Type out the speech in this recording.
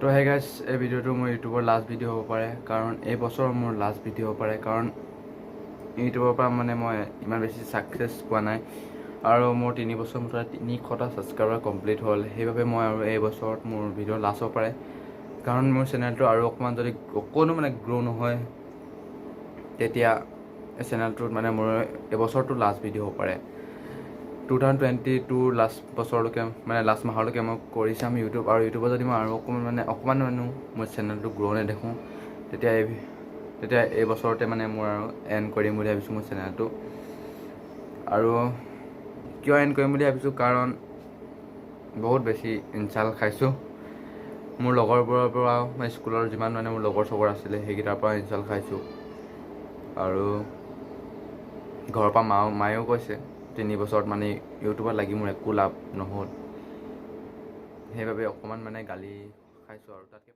তো hey guys এই ভিডিঅ'টো মোৰ ইউটিউবৰ লাষ্ট ভিডিঅ' হ'ব পাৰে কাৰণ এই বছৰ মোৰ লাষ্ট ভিডিঅ' হ'ব পাৰে কাৰণ ইউটিউবৰ পৰা মানে মই ইমান বেছি ছাকচেছ পোৱা নাই আৰু মোৰ 3 বছৰ মুঠতে 300টা ছাবস্ক্ৰাইবাৰ কমপ্লিট হ'ল সেইবাবে মই আৰু এই বছৰত মোৰ ভিডিঅ' লাষ্ট হ'ব পাৰে কাৰণ মোৰ চেনেলটো আৰু অকণমান যদি অকণো মানে গ্ৰ' নহয় তেতিয়া এই চেনেলটোত মানে মোৰ এবছৰটো লাষ্ট ভিডিঅ' হ'ব পাৰে 2022 লাষ্ট বছৰলৈকে মানে লাষ্ট মাহলৈকে মই কৰি চাম ইউটিউব আৰু ইউটিউবত যদি মই আৰু অকণমান মোৰ চেনেলটো গ্ৰ' নেদেখোঁ তেতিয়া এই বছৰতে মানে মোৰ আৰু এণ্ড কৰিম বুলি ভাবিছোঁ মোৰ চেনেলটো আৰু কিয় এণ্ড কৰিম বুলি ভাবিছোঁ কাৰণ বহুত বেছি ইনচাল্ট খাইছোঁ মোৰ লগৰবোৰৰ পৰা মই স্কুলৰ যিমান মানে মোৰ লগৰ চগৰ আছিলে সেইকেইটাৰ পৰা ইনচাল্ট খাইছোঁ আৰু ঘৰৰ পৰা মায়েও কৈছে 3 বছৰত মানে ইউটিউবত লাগি মোৰ একো লাভ নহ'ল সেইবাবে অকণমান মানে গালি খাইছোঁ আৰু তাতকৈ